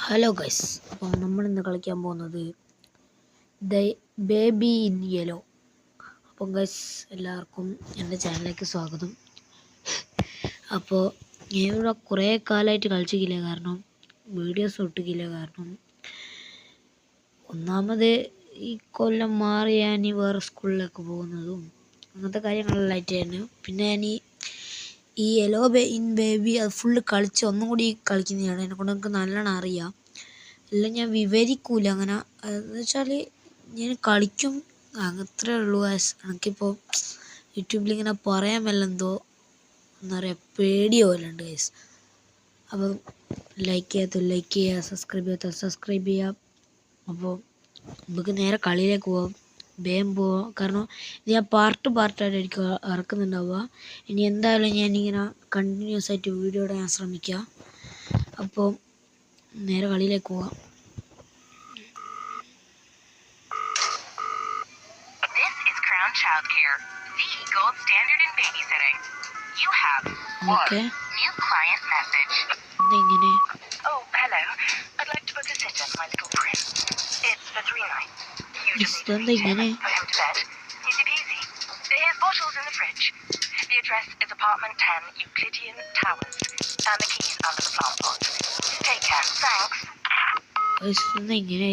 Hello guys, അപ്പോൾ നമ്മളിന്ന് കളിക്കാൻ പോകുന്നത് ദ ബേബി ഇൻ യെല്ലോ. അപ്പോൾ ഗൈസ്, എല്ലാവർക്കും എൻ്റെ ചാനലിലേക്ക് സ്വാഗതം. അപ്പോൾ ഞാൻ ഇവിടെ കുറേ കാലമായിട്ട് കളിച്ചിട്ടില്ല, കാരണം വീഡിയോസ് ഇട്ടിട്ടില്ല. കാരണം ഒന്നാമത് ഈ കൊല്ലം മാറി ഞാൻ വേറെ സ്കൂളിലേക്ക് പോകുന്നതും അങ്ങനത്തെ കാര്യങ്ങളെല്ലാമായിട്ടായിരുന്നു. പിന്നെ ഞാൻ ഈ യെല്ലോ ഇൻ ബേബി അത് ഫുള്ള് കളിച്ച് ഒന്നും കൂടി കളിക്കുന്നതാണ്. എന്നെക്കൊണ്ട് എനിക്ക് നല്ലോണം അറിയാം. എല്ലാം ഞാൻ വിവരിക്കൂല അങ്ങനെ, എന്ന് വെച്ചാൽ ഞാൻ കളിക്കും, അത്രേ ഉള്ളൂ. എനിക്കിപ്പോൾ യൂട്യൂബിലിങ്ങനെ പറയാൻ വല്ലെന്തോ എന്താ പറയുക, പേടി പോലെ ഉണ്ട് ഗൈസ്. അപ്പം ലൈക്ക് ചെയ്യാത്ത ലൈക്ക് ചെയ്യുക, സബ്സ്ക്രൈബ് ചെയ്യാത്ത സബ്സ്ക്രൈബ് ചെയ്യുക. അപ്പോൾ നമുക്ക് നേരെ കളിയിലേക്ക് പോവാം, വേഗം പോവാം. കാരണം ഇത് ഞാൻ പാർട്ടായിട്ടായിരിക്കും ഇറക്കുന്നുണ്ടാവുക. ഇനി എന്തായാലും ഞാനിങ്ങനെ കണ്ടിന്യൂസ് ആയിട്ട് വീഡിയോ ഇടാൻ ശ്രമിക്കുക. അപ്പോൾ നേരെ കളിയിലേക്ക് പോവാം. Childcare, the gold standard in babysitting. You have Okay. New client message. ഇതെങ്ങനെ? Oh, hello. I'd like to book a sitter for my little prince. It's for 3 nights. You just need to feed him, put him to bed. Easy peasy. Here's bottles in the fridge. The address is apartment 10, Euclidean Towers, and the keys under the plant pot. Take care. Thanks. ഇതെങ്ങനെ?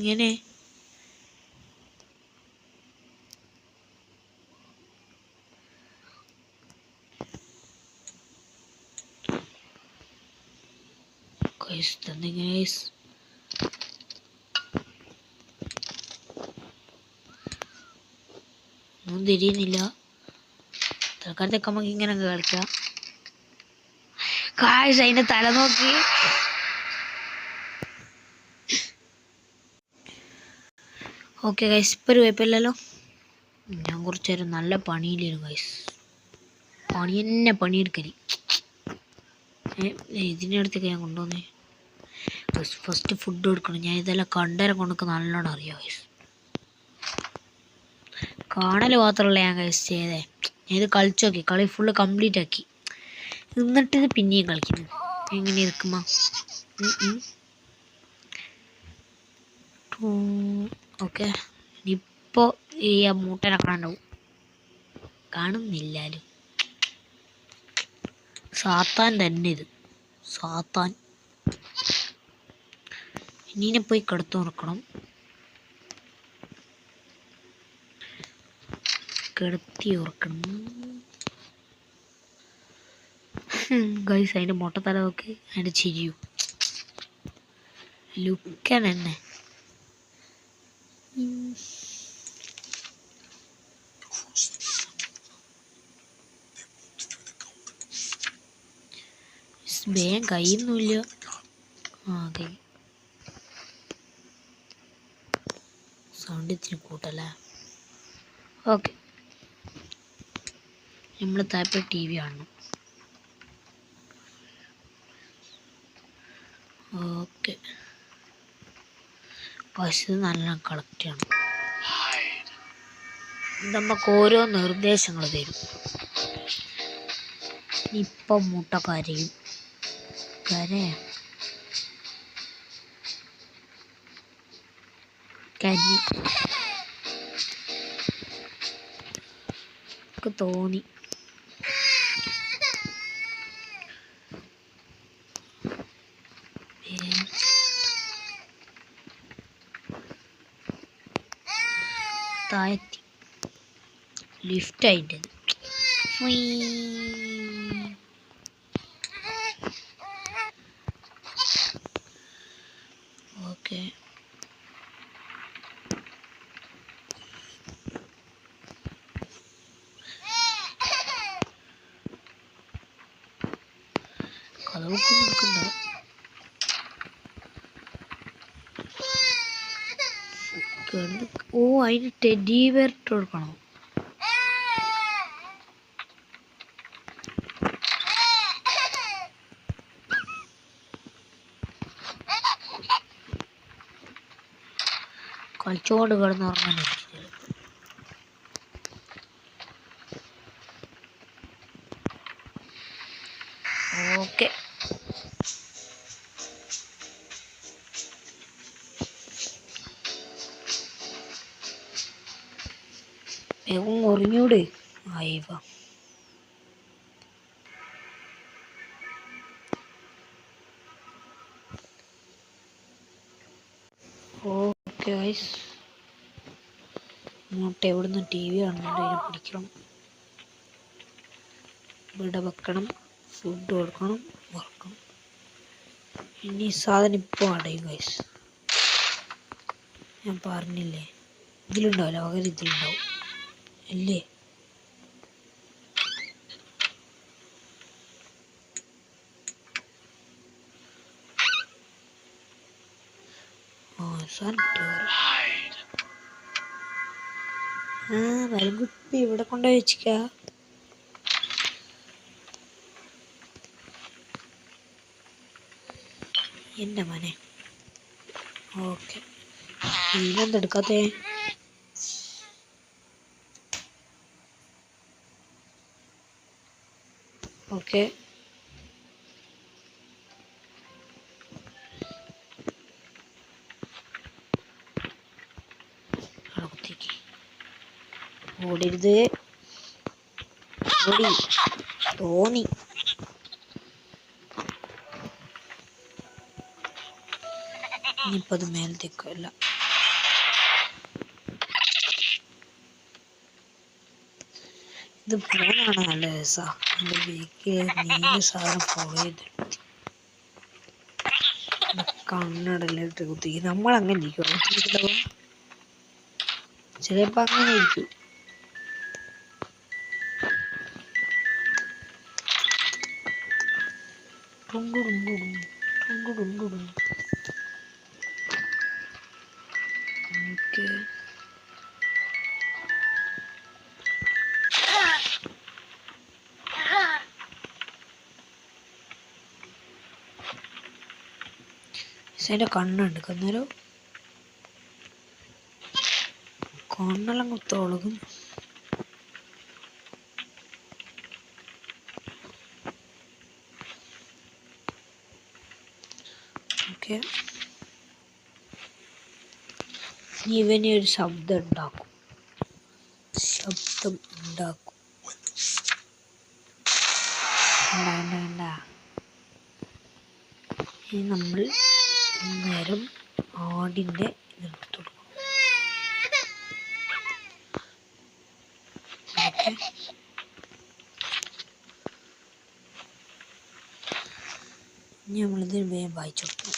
ഇതെങ്ങനെ? ഒന്നും തിരിയുന്നില്ല. തൽക്കാലത്തേക്ക് നമുക്ക് ഇങ്ങനെ കളിക്കാം. കാശ് അതിന്റെ തല നോക്കി. ഓക്കെ ഗൈസ്, ഇപ്പോൾ ഒരു കുഴപ്പമില്ലല്ലോ. ഞാൻ കുറച്ച് നേരം നല്ല പണിയിലായിരുന്നു ഗൈസ്. പണിയെടുക്കല്. ഇതിനടുത്തേക്ക് ഞാൻ കൊണ്ടുവന്നേ. ഫസ്റ്റ് ഫുഡ് കൊടുക്കണം. ഞാൻ ഇതെല്ലാം കണ്ടേരം കൊണ്ടൊക്കെ നല്ലോണം അറിയാം ഗൈസ്. കാണൽ മാത്രമല്ല ഞാൻ ഗൈസ് ചെയ്തേ. ഞാൻ ഇത് കളിച്ചു നോക്കി, കളി ഫുള്ള് കംപ്ലീറ്റ് ആക്കി. എന്നിട്ടിത് പിന്നെയും കളിക്കുന്നു. എങ്ങനെ ഇരിക്കുമ്പോ ഓക്കെ. ഇപ്പോൾ ഈ മൂട്ടനെ കാണണ്ടാവും, കാണുന്നില്ലാലും. സാത്താൻ തന്നെ ഇത്, സാത്താൻ. ഇനീനെ പോയി കിടത്തു ഉറക്കണം. കിടത്തി ഉറക്കണം ഗൈസ്. അതിൻ്റെ മുട്ടത്തല നോക്ക്, അതിൻ്റെ ചിരിയും ലുക്കൻ തന്നെ. വേഗം കഴിയുന്നില്ല. കൈ സൗണ്ട് ഇത്തിരി കൂട്ടല്ലേ. ഓക്കെ, നമ്മൾ താഴെ ടി വി കാണണം. ഓക്കെ, പക്ഷേ നല്ല കളക്ട് ചെയ്യണം. നമുക്ക് ഓരോ നിർദ്ദേശങ്ങൾ തരും. ഇപ്പം മുട്ട കരയും. കരി തോന്നി. താഴത്തി ലിഫ്റ്റ് ആയിട്ട് ഓക്കെ. കഥവൊക്കെ നിൽക്കണ്ട. ഓ, അതിന് ടെഡി ബെയർ ഇട്ട് കൊടുക്കണം. കളിച്ചോണ്ട് കിടന്ന് ഉറങ്ങാൻ. ഓക്കെ, വേഗം ഉറങ്ങിയൂടെ ആയിവ. ഓക്കെ ഗൈസ്, ഇങ്ങോട്ട് എവിടുന്ന് ടി വി കാണുന്നുണ്ട്, അതിനെ പിടിക്കണം, ഇവിടെ വെക്കണം, ഫുഡ് കൊടുക്കണം, വറക്കണം. ഇനി സാധനം ഇപ്പോൾ അടയും ഗൈസ്. ഞാൻ പറഞ്ഞില്ലേ ഇതിലുണ്ടാവില്ല, പകരം ഇതിലുണ്ടാവും അല്ലേ? വരകുപ്പി ഇവിടെ കൊണ്ടുപോയി വെച്ചിക്ക. എൻ്റെ മോനെ. ഓക്കെ, ഇതെന്തെടുക്കാത്തേ? ഓക്കെ, ഓടരുത്, ഓടി തോന്നി. ഇനിയിപ്പോൾ അത് മേലത്തേക്കല്ല. ഇത് ഫോണാണ് നല്ല രസമാണ്. എൻ്റെ ബേക്ക് നീല സാധനം ഫോളോ ചെയ്തിട്ട് കണ്ണടലിട്ട് കുത്തി. നമ്മളങ്ങനെ ഇരിക്കും, ചിലപ്പോൾ അങ്ങനെ ഇരിക്കും. ഓക്കെ, അതിൻ്റെ കണ്ണുണ്ട്, അന്നേരം കണ്ണെല്ലാം കുത്തോളകും. ഓക്കെ, ഇവന് ഒരു ശബ്ദം ഉണ്ടാക്കും. ഇനി നമ്മൾ നേരം ആടിൻ്റെ ഇതെടുത്ത് കൊടുക്കും. ഓക്കെ, ഇനി നമ്മളിത് വേഗം വായിച്ചു കൊടുക്കും.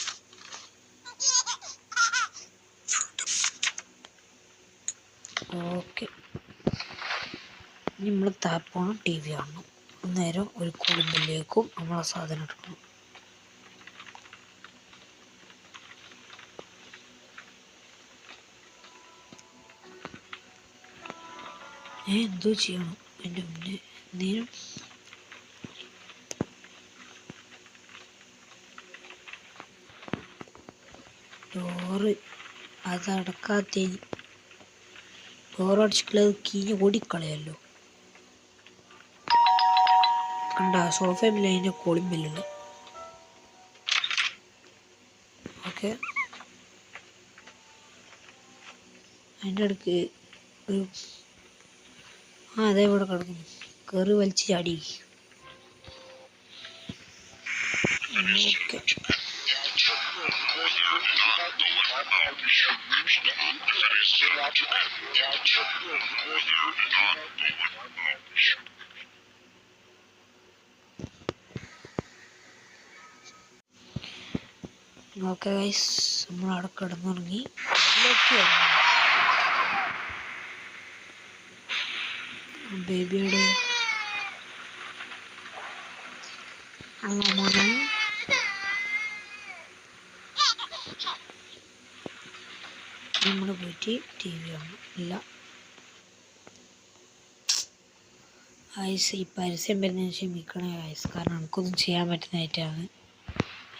ഓക്കെ, ഇനി നമ്മൾ താപ്പോണം ടി വി കാണണം. അന്നേരം ഒരു കുടുംബിലേക്കും നമ്മളെ സാധനം എടുക്കണം. എന്തോ ചെയ്യണം എൻ്റെ മുന്നേ എന്തെങ്കിലും. ഡോറ് അതടക്കാത്ത ഡോറടിച്ചിട്ടുള്ളത് കീഞ്ഞ് ഓടിക്കളയല്ലോ. കണ്ട സോഫയിൽ അതിൻ്റെ കോളിംബെല്ലുണ്ട്. ഓക്കെ, അതിൻ്റെ അടുക്ക് ഒരു അതേ ഇവിടെ കിടക്കുന്നു, കയറി വലിച്ച് ചാടി. ഓക്കെ, ഓക്കെ ഗൈസ്, നമ്മൾ അവിടെ കിടന്നുറങ്ങി. ബേബിയുടെ മോനെ നമ്മൾ പോയിട്ട് ടി വി കാണും. ഇല്ല ഐസ്, ഈ പരസ്യം വരുന്നതിന് ക്ഷമിക്കണേ ഐസ്, കാരണം നമുക്കൊന്നും ചെയ്യാൻ പറ്റുന്നതായിട്ടാണ്.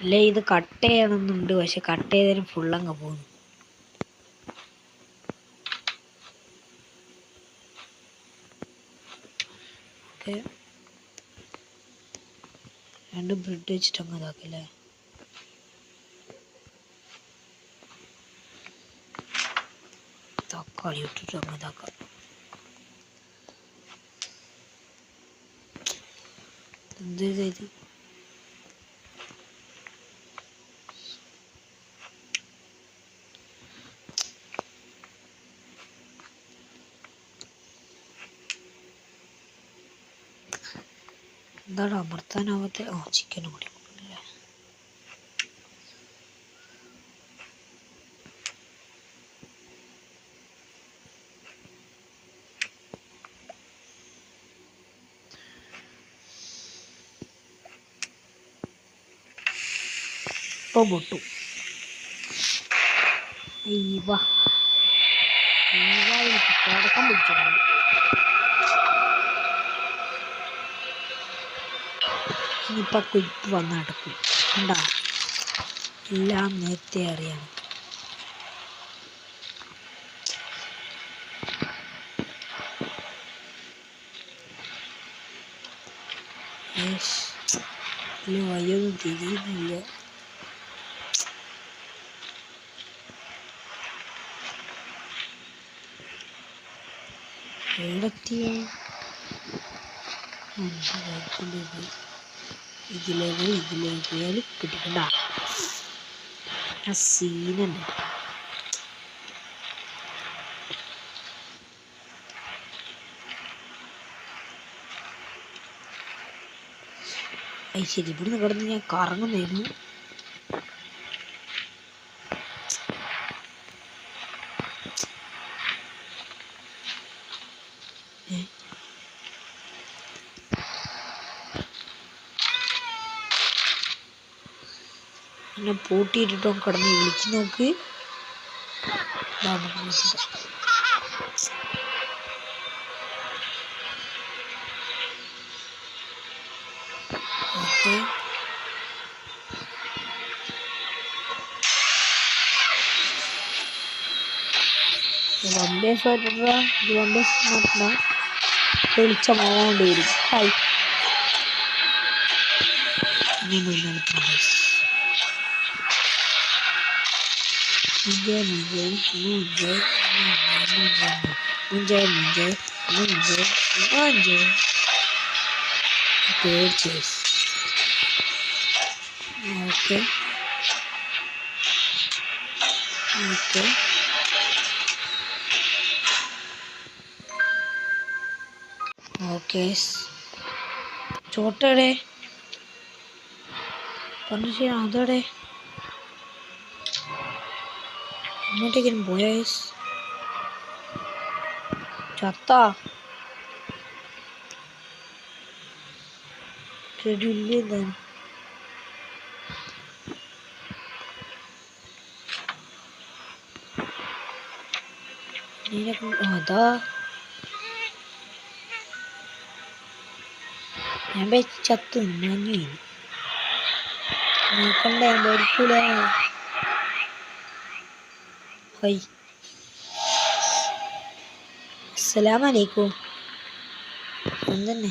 അല്ലേ ഇത് കട്ട് ചെയ്യണമെന്നുണ്ട്, പക്ഷെ കട്ട് ചെയ്തതിന് ഫുള്ളങ്ങ് പോകുന്നു. ഓക്കെ, 2 ബ്രെഡ് വെച്ചിട്ട് അങ്ങ് ഇതാക്കല്ലേ. തക്കാളി ഇട്ടിട്ട് അങ്ങ് ഇതാക്കാം. എന്ത് ചെയ്ത് എന്താണ് അമർത്താനാവാത്ത? ഓ, ചിക്കനും കൂടി അല്ലേ. ഇപ്പോൾ പൊട്ടു. അടക്കം പിടിച്ചു. ഇനിയിപ്പോൾ കുയിപ്പ് വന്ന് അടക്കും. കണ്ടാ, എല്ലാം നേരത്തെ അറിയണം. ഇല്ല, വയ്യൊന്നും തിരിയുന്നില്ല. എവിടെത്തിയോ? ഇതിലേക്ക് കിട്ടിക്കണ്ട. ആ സീനുണ്ട്. ശരി, ഇവിടുന്ന് കിടന്ന് ഞാൻ കറങ്ങുന്നേനു. എന്നെ പൂട്ടിയിട്ടിട്ടോ കിടന്ന് വിളിച്ചു നോക്ക്. ഓക്കെ, വമ്പേഴ്സായിട്ടുള്ള തെളിച്ച മോണ്ട് വരും. Hi, okay okay. ഓക്കെ, ചോട്ടടെ പറഞ്ഞു ചെയ്യാം. അതോടെ അങ്ങോട്ടേക്കും പോയ ചത്ത ചെടിയില്ല. അതാ ഞാൻ ചത്ത് നന്ദി നോക്കണ്ടേ, മേടിക്കൂല. ഹൈ, അസ്സലാമലൈക്കും. എന്തെന്നെ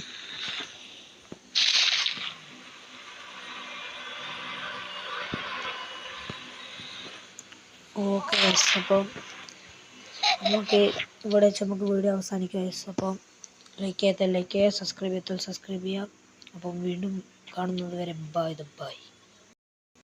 ഓക്കെ. അപ്പം നമുക്ക് ഇവിടെ വെച്ച് നമുക്ക് വീഡിയോ അവസാനിക്കാം. അപ്പം ലൈക്ക് ചെയ്യാത്ത ലൈക്ക് ചെയ്യുക, സബ്സ്ക്രൈബ് ചെയ്യാത്ത സബ്സ്ക്രൈബ് ചെയ്യുക. അപ്പം വീണ്ടും കാണുന്നത് വരെ ബൈ.